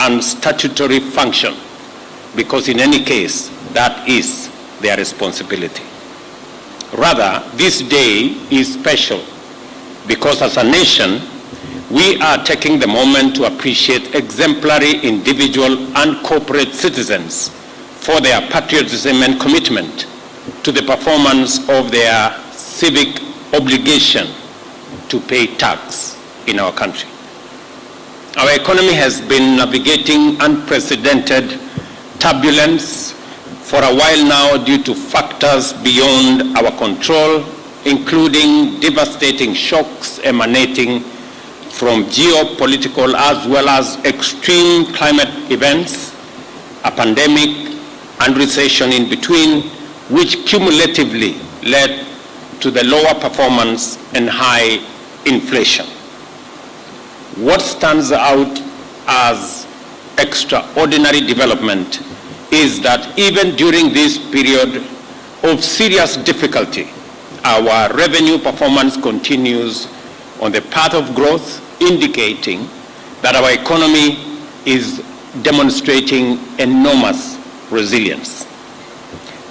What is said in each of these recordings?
and statutory function, because in any case, that is their responsibility. Rather, this day is special because as a nation, we are taking the moment to appreciate exemplary individual and corporate citizens for their patriotism and commitment to the performance of their civic obligation to pay tax in our country. Our economy has been navigating unprecedented turbulence for a while now due to factors beyond our control, including devastating shocks emanating from geopolitical as well as extreme climate events, a pandemic, and recession in between, which cumulatively led to the lower performance and high inflation. What stands out as extraordinary development is that even during this period of serious difficulty, our revenue performance continues on the path of growth, indicating that our economy is demonstrating enormous resilience.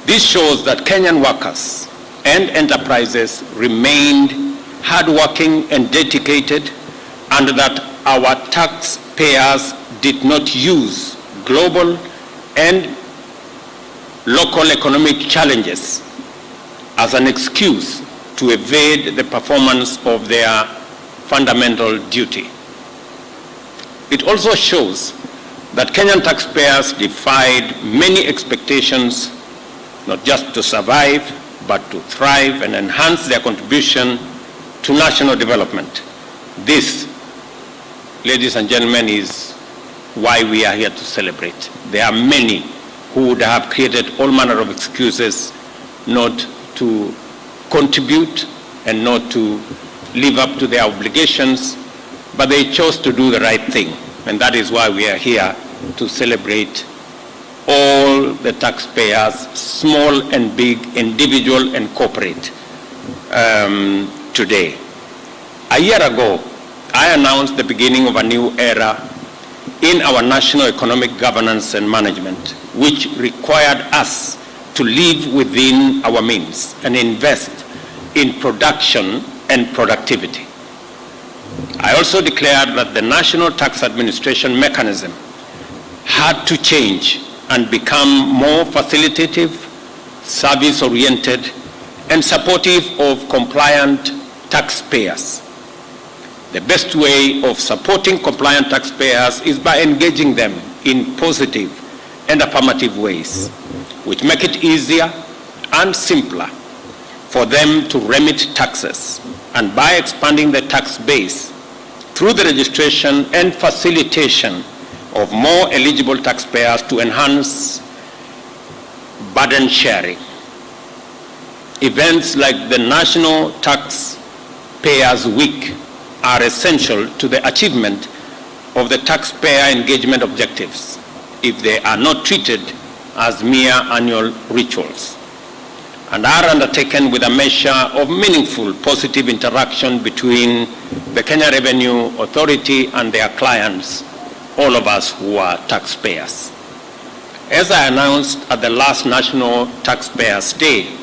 This shows that Kenyan workers and enterprises remained hardworking and dedicated, and that our taxpayers did not use global and local economic challenges as an excuse to evade the performance of their fundamental duty. It also shows that Kenyan taxpayers defied many expectations, not just to survive, but to thrive and enhance their contribution to national development. This, ladies and gentlemen, is why we are here to celebrate. There are many who would have created all manner of excuses not to contribute and not to live up to their obligations, but they chose to do the right thing. And that is why we are here to celebrate all the taxpayers, small and big, individual and corporate, today. A year ago, I announced the beginning of a new era in our national economic governance and management, which required us to live within our means and invest in production and productivity. I also declared that the National Tax Administration mechanism had to change and become more facilitative, service-oriented, and supportive of compliant taxpayers. The best way of supporting compliant taxpayers is by engaging them in positive and affirmative ways, which make it easier and simpler for them to remit taxes, and by expanding the tax base through the registration and facilitation of more eligible taxpayers to enhance burden sharing. Events like the National Taxpayers Week are essential to the achievement of the taxpayer engagement objectives if they are not treated as mere annual rituals, and are undertaken with a measure of meaningful positive interaction between the Kenya Revenue Authority and their clients, all of us who are taxpayers. As I announced at the last National Taxpayers Day,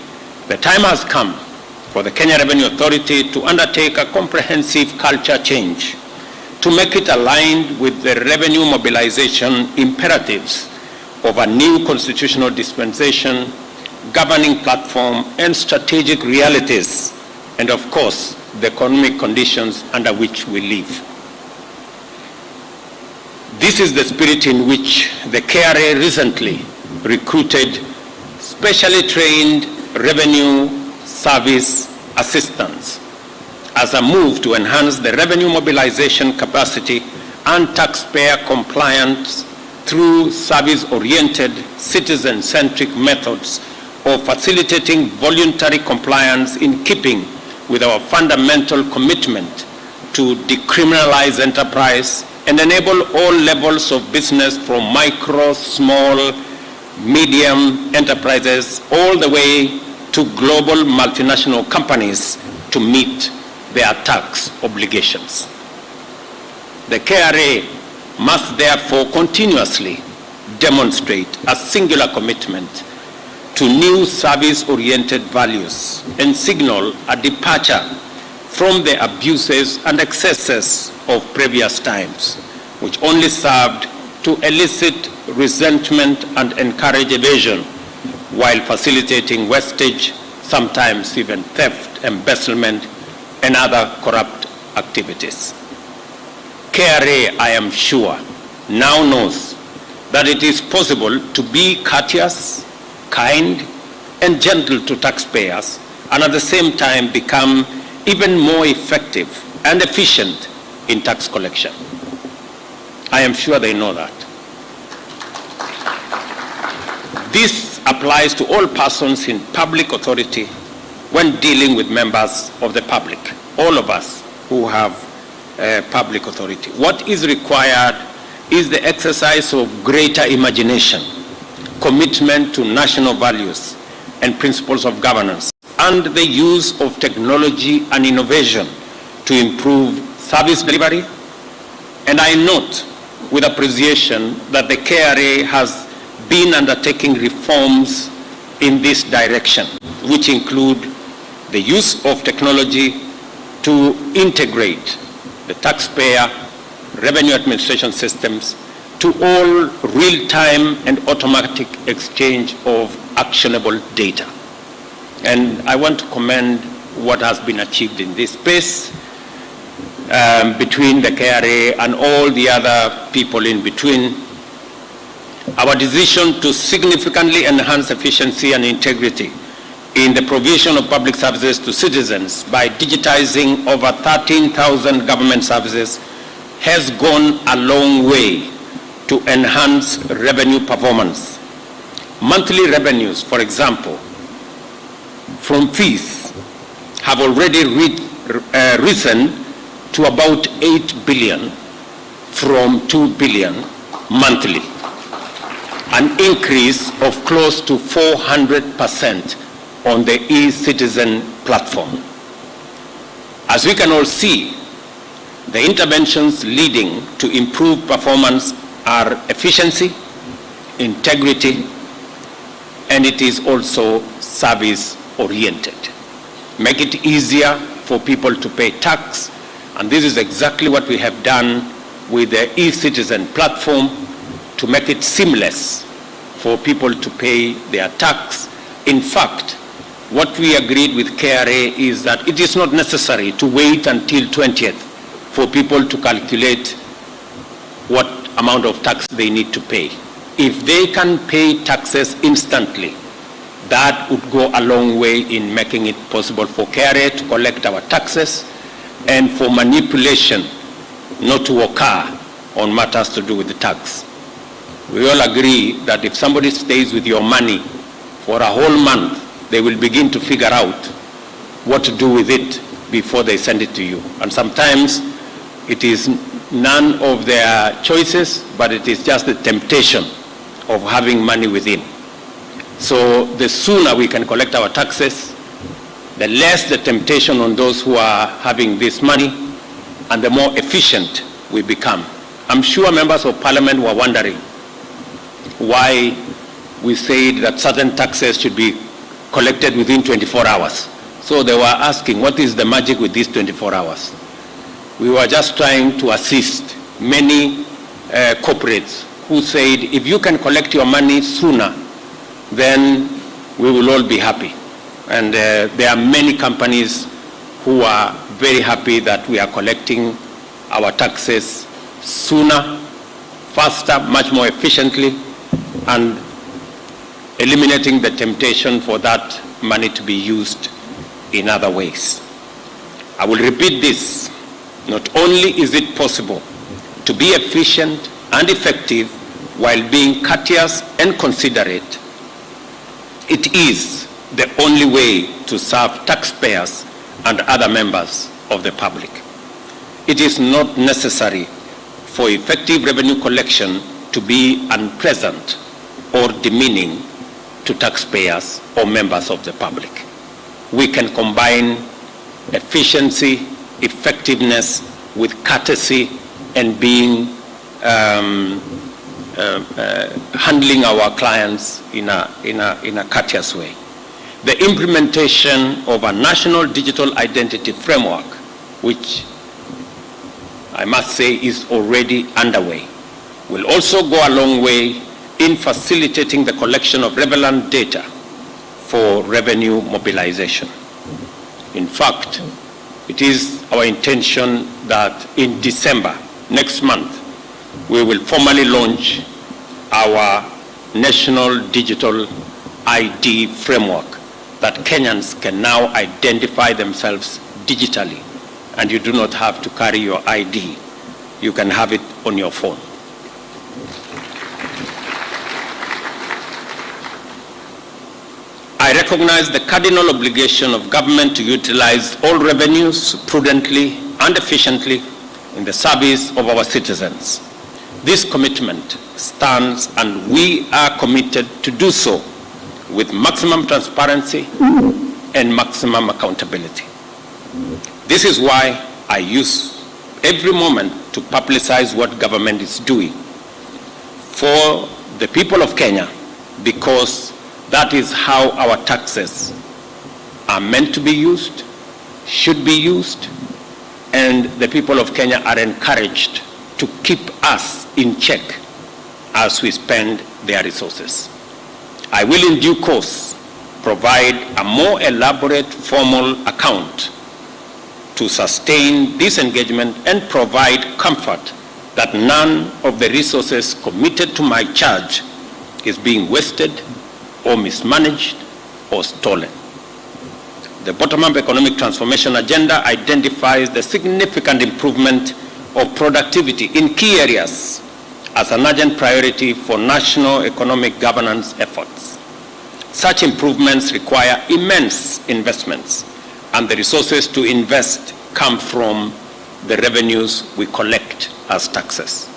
the time has come for the Kenya Revenue Authority to undertake a comprehensive culture change to make it aligned with the revenue mobilization imperatives of a new constitutional dispensation, governing platform, and strategic realities, and of course, the economic conditions under which we live. This is the spirit in which the KRA recently recruited specially trained revenue service assistants as a move to enhance the revenue mobilization capacity and taxpayer compliance through service-oriented, citizen-centric methods of facilitating voluntary compliance in keeping with our fundamental commitment to decriminalize enterprise and enable all levels of business from micro, small, medium enterprises all the way to global multinational companies to meet their tax obligations. The KRA must therefore continuously demonstrate a singular commitment to new service-oriented values and signal a departure from the abuses and excesses of previous times, which only served to elicit resentment and encourage evasion while facilitating wastage, sometimes even theft, embezzlement, and other corrupt activities. KRA, I am sure, now knows that it is possible to be courteous, kind, and gentle to taxpayers, and at the same time become even more effective and efficient in tax collection. I am sure they know that. This applies to all persons in public authority when dealing with members of the public, all of us who have public authority. What is required is the exercise of greater imagination, commitment to national values and principles of governance, and the use of technology and innovation to improve service delivery. And I note with appreciation that the KRA has been undertaking reforms in this direction, which include the use of technology to integrate the taxpayer revenue administration systems to all real-time and automatic exchange of actionable data. And I want to commend what has been achieved in this space between the KRA and all the other people in between. Our decision to significantly enhance efficiency and integrity in the provision of public services to citizens by digitizing over 13,000 government services has gone a long way to enhance revenue performance. Monthly revenues, for example, from fees have already risen to about 8 billion from 2 billion monthly, an increase of close to 400% on the e-citizen platform. As we can all see, the interventions leading to improved performance are efficiency, integrity, and it is also service-oriented. Make it easier for people to pay tax, and this is exactly what we have done with the e-citizen platform to make it seamless for people to pay their tax. In fact, what we agreed with KRA is that it is not necessary to wait until 20th for people to calculate what amount of tax they need to pay. If they can pay taxes instantly, that would go a long way in making it possible for KRA to collect our taxes and for manipulation not to occur on matters to do with the tax. We all agree that if somebody stays with your money for a whole month, they will begin to figure out what to do with it before they send it to you. And sometimes it is none of their choices, but it is just the temptation of having money within. So the sooner we can collect our taxes, the less the temptation on those who are having this money, and the more efficient we become. I'm sure members of parliament were wondering why we said that certain taxes should be collected within 24 hours. So they were asking, what is the magic with these 24 hours? We were just trying to assist many corporates who said, if you can collect your money sooner, then we will all be happy. And there are many companies who are very happy that we are collecting our taxes sooner, faster, much more efficiently, and eliminating the temptation for that money to be used in other ways. I will repeat this. Not only is it possible to be efficient and effective while being courteous and considerate, it is the only way to serve taxpayers and other members of the public. It is not necessary for effective revenue collection to be unpleasant or demeaning to taxpayers or members of the public. We can combine efficiency, effectiveness with courtesy and being handling our clients in a courteous way. The implementation of a national digital identity framework, which I must say is already underway, will also go a long way in facilitating the collection of relevant data for revenue mobilization. In fact, it is our intention that in December, next month, we will formally launch our national digital ID framework that Kenyans can now identify themselves digitally, and you do not have to carry your ID. You can have it on your phone. I recognize the cardinal obligation of government to utilize all revenues prudently and efficiently in the service of our citizens. This commitment stands, and we are committed to do so with maximum transparency and maximum accountability. This is why I use every moment to publicize what government is doing for the people of Kenya, because that is how our taxes are meant to be used, should be used, and the people of Kenya are encouraged to keep us in check as we spend their resources. I will in due course provide a more elaborate formal account to sustain this engagement and provide comfort that none of the resources committed to my charge is being wasted or mismanaged or stolen. The bottom-up economic transformation agenda identifies the significant improvement of productivity in key areas as an urgent priority for national economic governance efforts. Such improvements require immense investments, and the resources to invest come from the revenues we collect as taxes.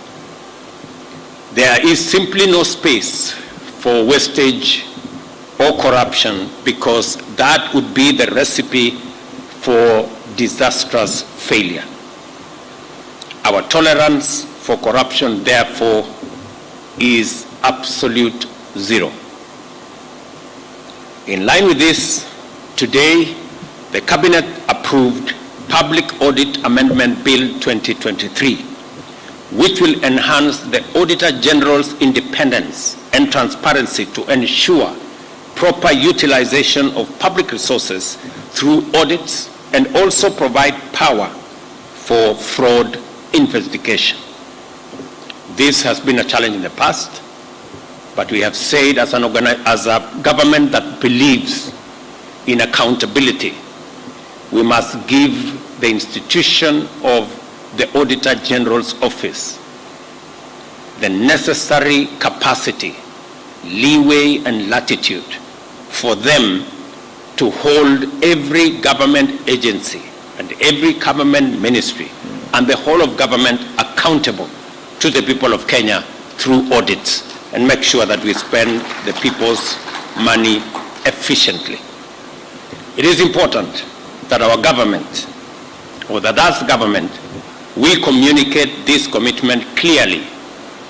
There is simply no space for wastage or corruption, because that would be the recipe for disastrous failure. Our tolerance for corruption, therefore, is absolute zero. In line with this, today, the Cabinet approved Public Audit Amendment Bill 2023, which will enhance the Auditor General's independence and transparency to ensure proper utilization of public resources through audits, and also provide power for fraud investigation. This has been a challenge in the past, but we have said as a government that believes in accountability, we must give the institution of the Auditor General's office the necessary capacity, leeway, and latitude for them to hold every government agency and every government ministry and the whole of government accountable to the people of Kenya through audits, and make sure that we spend the people's money efficiently. It is important that our government, or that as government, we communicate this commitment clearly,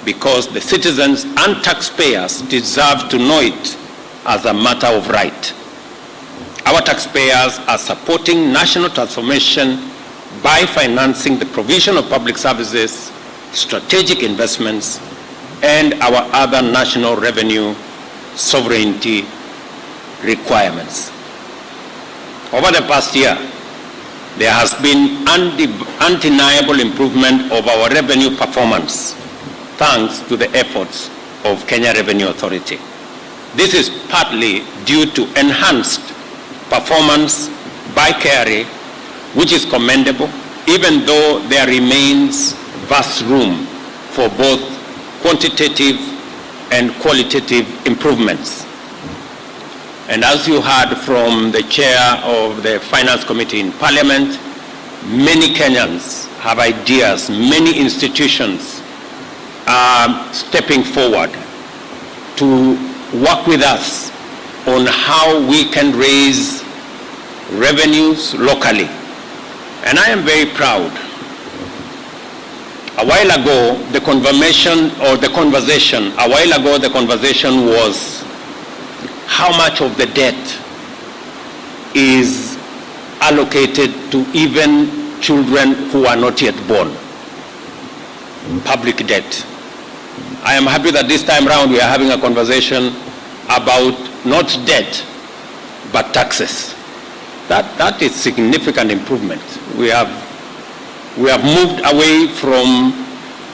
because the citizens and taxpayers deserve to know it as a matter of right. Our taxpayers are supporting national transformation by financing the provision of public services, strategic investments, and our other national revenue sovereignty requirements. Over the past year, there has been undeniable improvement of our revenue performance, thanks to the efforts of Kenya Revenue Authority. This is partly due to enhanced performance by KRA, which is commendable, even though there remains vast room for both quantitative and qualitative improvements. And as you heard from the chair of the Finance Committee in Parliament, many Kenyans have ideas, many institutions are stepping forward to work with us on how we can raise revenues locally. And I am very proud A while ago, the conversation was how much of the debt is allocated to even children who are not yet born. Public debt. I am happy that this time round we are having a conversation about not debt, but taxes. That is significant improvement. We have moved away from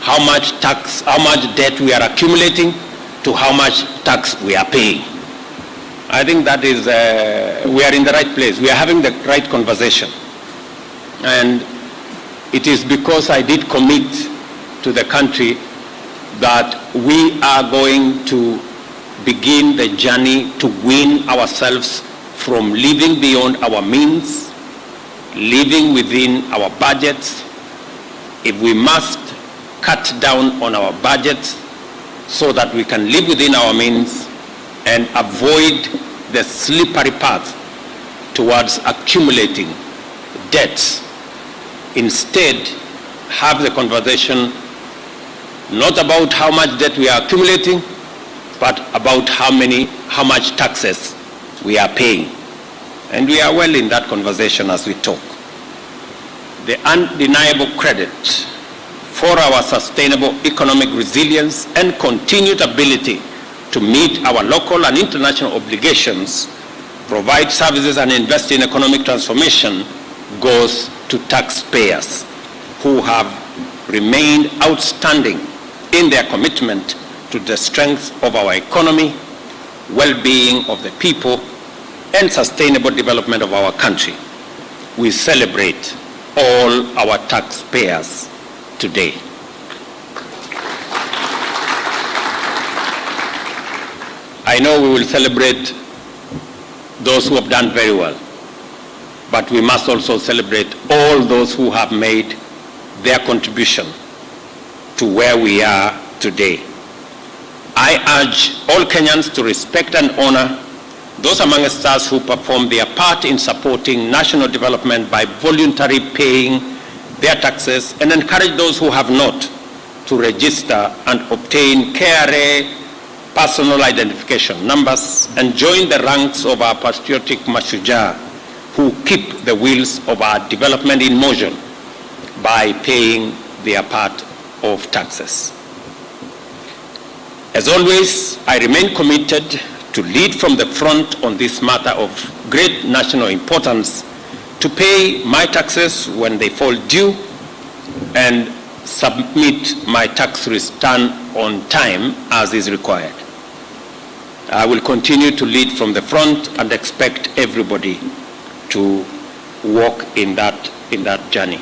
how much debt we are accumulating to how much tax we are paying. I think that is, we are in the right place. We are having the right conversation. And it is because I did commit to the country that we are going to begin the journey to wean ourselves from living beyond our means, living within our budgets. If we must cut down on our budgets so that we can live within our means and avoid the slippery path towards accumulating debts. Instead, have the conversation not about how much debt we are accumulating, but about how much taxes we are paying. And we are well in that conversation as we talk. The undeniable credit for our sustainable economic resilience and continued ability to meet our local and international obligations, provide services and invest in economic transformation goes to taxpayers who have remained outstanding in their commitment to the strength of our economy, well-being of the people, and sustainable development of our country. We celebrate all our taxpayers today. I know we will celebrate those who have done very well, but we must also celebrate all those who have made their contribution to where we are today. I urge all Kenyans to respect and honor those amongst us who perform their part in supporting national development by voluntarily paying their taxes, and encourage those who have not to register and obtain KRA personal identification numbers and join the ranks of our patriotic mashujaa who keep the wheels of our development in motion by paying their part of taxes. As always, I remain committed to lead from the front on this matter of great national importance, to pay my taxes when they fall due and submit my tax return on time as is required. I will continue to lead from the front and expect everybody to walk in that journey.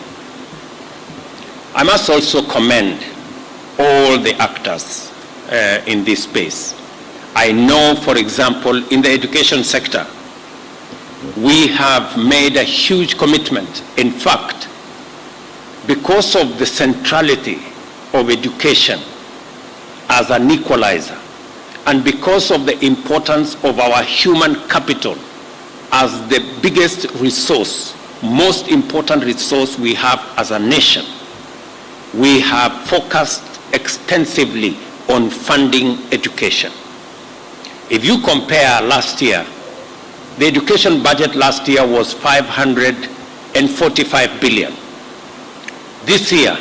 I must also commend all the actors in this space. I know, for example, in the education sector, we have made a huge commitment. In fact, because of the centrality of education as an equalizer, and because of the importance of our human capital as the biggest resource, most important resource we have as a nation, we have focused extensively on funding education. If you compare last year, the education budget last year was 545 billion. This year,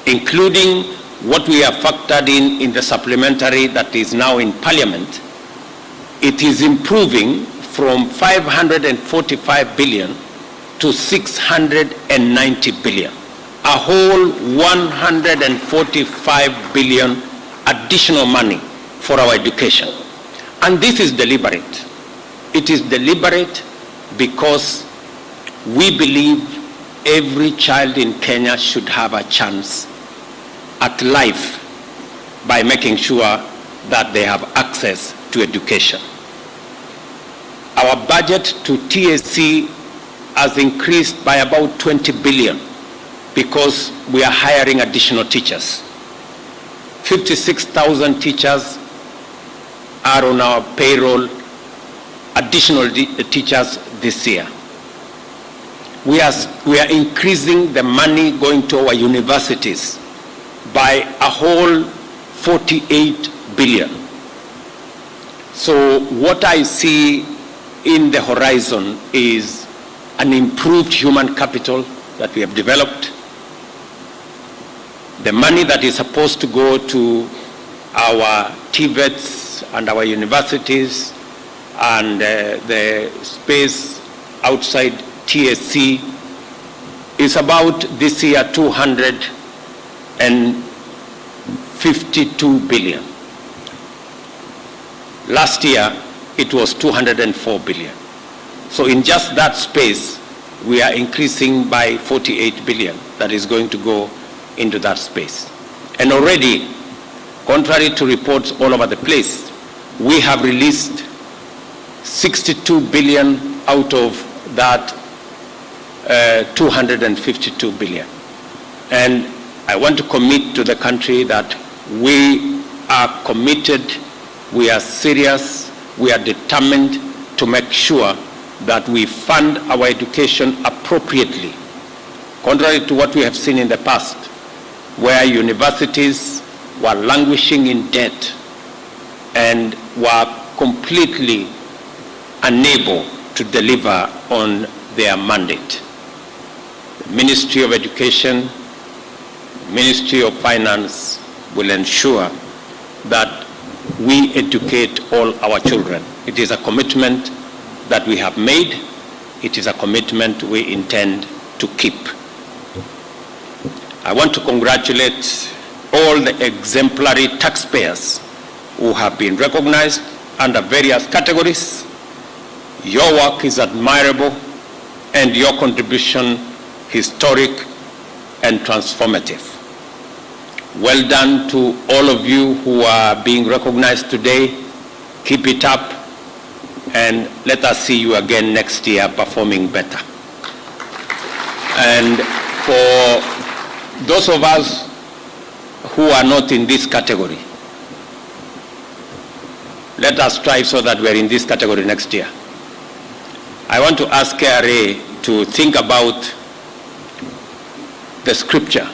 including what we have factored in the supplementary that is now in Parliament, it is improving from 545 billion to 690 billion. A whole 145 billion additional money for our education. And this is deliberate. It is deliberate because we believe every child in Kenya should have a chance at life by making sure that they have access to education. Our budget to TSC has increased by about 20 billion because we are hiring additional teachers. 56,000 teachers are on our payroll, additional teachers this year. We are increasing the money going to our universities by a whole 48 billion. So what I see in the horizon is an improved human capital that we have developed. The money that is supposed to go to our TVETs and our universities and the space outside TSC is about this year 252 billion. Last year it was 204 billion. So in just that space we are increasing by 48 billion that is going to go into that space. And already, contrary to reports all over the place, we have released 62 billion out of that 252 billion. And I want to commit to the country that we are committed, we are serious, we are determined to make sure that we fund our education appropriately, contrary to what we have seen in the past, where universities were languishing in debt and were completely unable to deliver on their mandate. The Ministry of Education, Ministry of Finance will ensure that we educate all our children. It is a commitment that we have made. It is a commitment we intend to keep. I want to congratulate all the exemplary taxpayers who have been recognized under various categories. Your work is admirable and your contribution historic and transformative. Well done to all of you who are being recognized today. Keep it up and let us see you again next year performing better. And for those of us who are not in this category, let us strive so that we're in this category next year. I want to ask KRA to think about the scripture.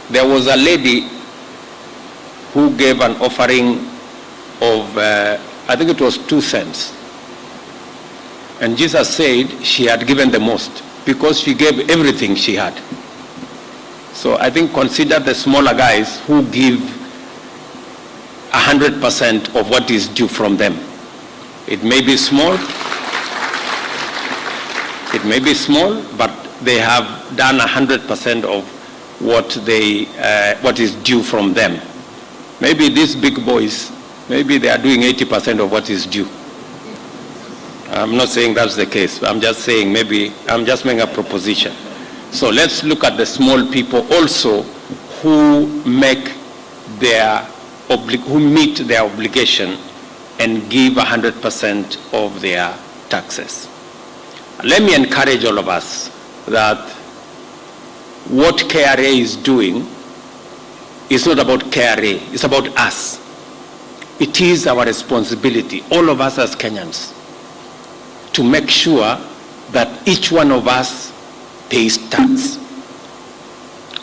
There was a lady who gave an offering of, I think it was 2 cents. And Jesus said she had given the most because she gave everything she had. So I think consider the smaller guys who give 100% of what is due from them. It may be small, but they have done 100% of what is due from them. Maybe these big boys, maybe they are doing 80% of what is due. I'm not saying that's the case. I'm just saying maybe, I'm just making a proposition. So let's look at the small people also who meet their obligation and give 100% of their taxes. Let me encourage all of us that what KRA is doing is not about KRA, it's about us. It is our responsibility, all of us as Kenyans, to make sure that each one of us pays tax.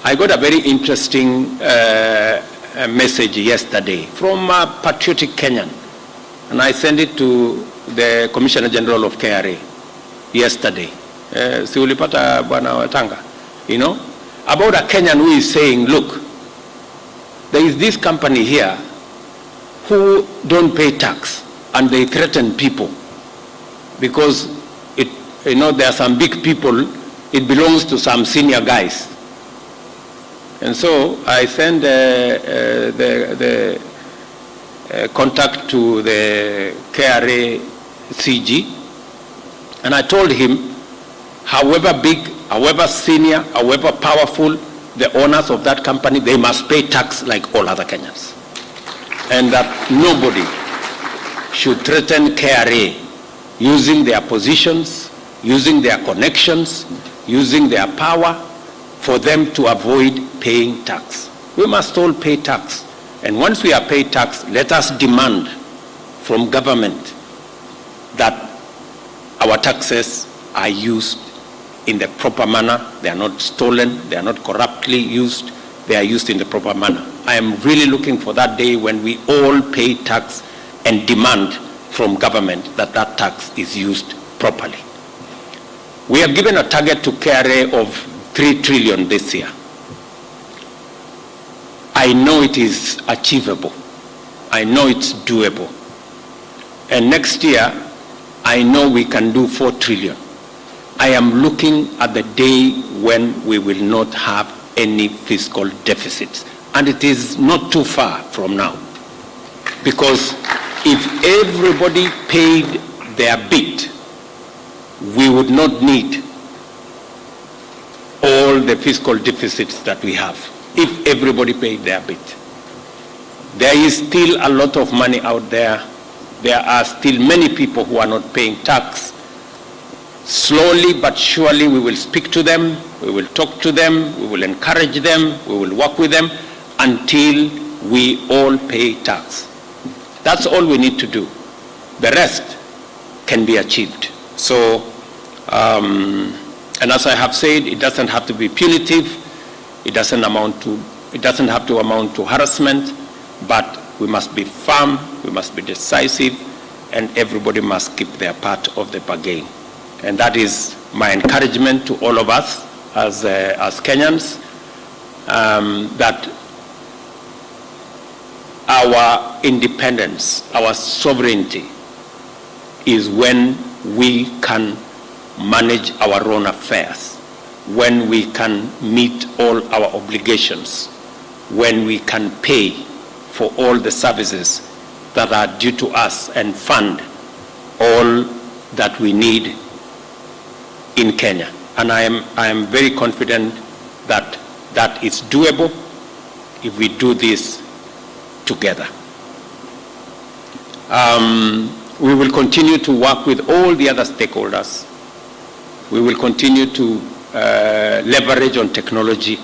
I got a very interesting message yesterday from a patriotic Kenyan, and I sent it to the Commissioner General of KRA yesterday. Si ulipata bwana Watanga, you know, about a Kenyan who is saying, look, there is this company here who don't pay tax and they threaten people because there are some big people, it belongs to some senior guys. And so I sent the contact to the KRA CG, and I told him, however big, however senior, however powerful the owners of that company, they must pay tax like all other Kenyans. And that nobody should threaten KRA using their positions, using their connections, using their power for them to avoid paying tax. We must all pay tax. And once we are paid tax, let us demand from government that our taxes are used in the proper manner. They are not stolen, they are not corruptly used, they are used in the proper manner. I am really looking for that day when we all pay tax and demand from government that that tax is used properly. We have given a target to KRA of 3 trillion this year. I know it is achievable. I know it's doable. And next year, I know we can do 4 trillion. I am looking at the day when we will not have any fiscal deficits. And it is not too far from now. Because if everybody paid their bit, we would not need all the fiscal deficits that we have. If everybody paid their bit. There is still a lot of money out there. There are still many people who are not paying tax. Slowly but surely we will speak to them, we will talk to them, we will encourage them, we will work with them until we all pay tax. That's all we need to do. The rest can be achieved. So, and as I have said, it doesn't have to be punitive, it doesn't have to amount to harassment, but we must be firm, we must be decisive, and everybody must keep their part of the bargain. And that is my encouragement to all of us as Kenyans, that our independence, our sovereignty is when we can manage our own affairs, when we can meet all our obligations, when we can pay for all the services that are due to us and fund all that we need in Kenya. And I am very confident that that is doable if we do this together. We will continue to work with all the other stakeholders. We will continue to leverage on technology.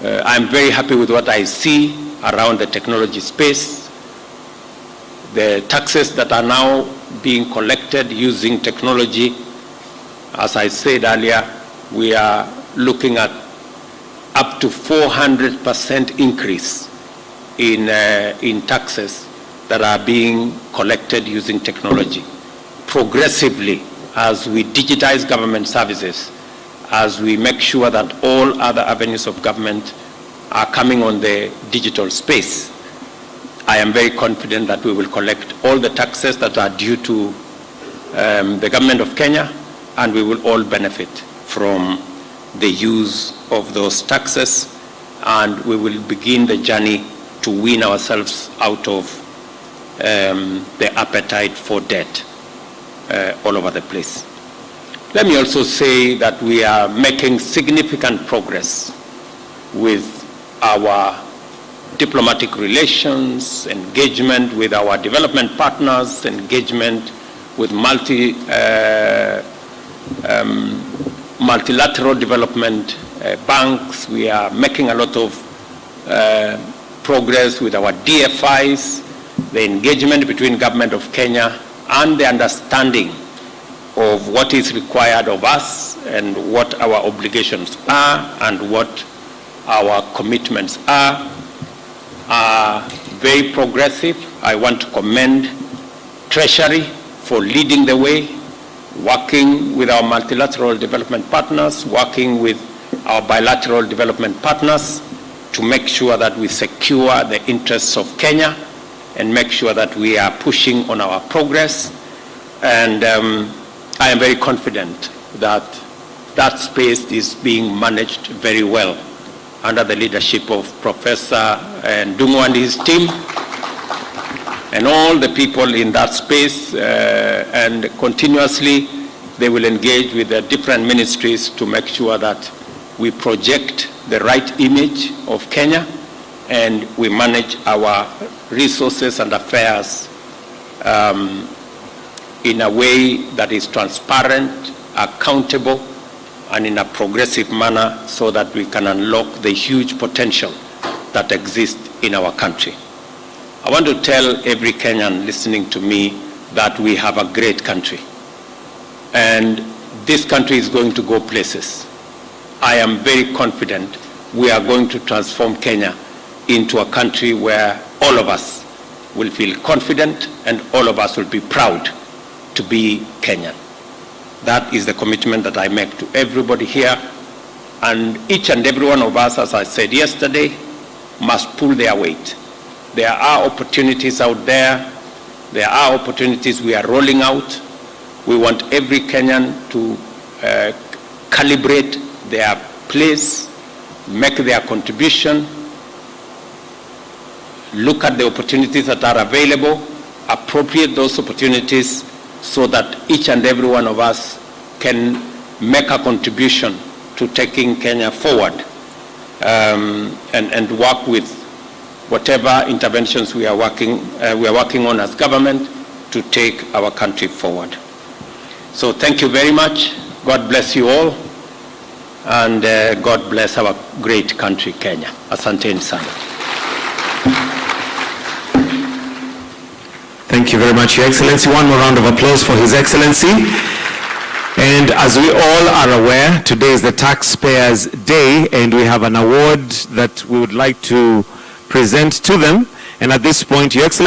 I'm very happy with what I see around the technology space. The taxes that are now being collected using technology, as I said earlier, we are looking at up to 400% increase in taxes that are being collected using technology. Progressively, as we digitize government services, as we make sure that all other avenues of government are coming on the digital space, I am very confident that we will collect all the taxes that are due to the government of Kenya, and we will all benefit from the use of those taxes, and we will begin the journey to wean ourselves out of the appetite for debt all over the place. Let me also say that we are making significant progress with our diplomatic relations, engagement with our development partners, engagement with multilateral development banks. We are making a lot of progress with our DFIs, the engagement between government of Kenya and the understanding of what is required of us and what our obligations are and what our commitments are very progressive. I want to commend Treasury for leading the way, working with our multilateral development partners, working with our bilateral development partners to make sure that we secure the interests of Kenya and make sure that we are pushing on our progress. And I am very confident that that space is being managed very well under the leadership of Professor Ndung'u and his team, and all the people in that space, and continuously they will engage with the different ministries to make sure that we project the right image of Kenya and we manage our resources and affairs in a way that is transparent, accountable, and in a progressive manner so that we can unlock the huge potential that exists in our country. I want to tell every Kenyan listening to me that we have a great country. And this country is going to go places. I am very confident we are going to transform Kenya into a country where all of us will feel confident and all of us will be proud to be Kenyan. That is the commitment that I make to everybody here. And each and every one of us, as I said yesterday, must pull their weight. There are opportunities out there. There are opportunities we are rolling out. We want every Kenyan to calibrate their place, make their contribution, look at the opportunities that are available, appropriate those opportunities so that each and every one of us can make a contribution to taking Kenya forward, and work with whatever interventions we are working on as government to take our country forward. So thank you very much. God bless you all, and God bless our great country, Kenya. Asanteni sana. Thank you very much, Your Excellency. One more round of applause for His Excellency. And as we all are aware, today is the Taxpayers' Day, and we have an award that we would like to present to them. And at this point, Your Excellency,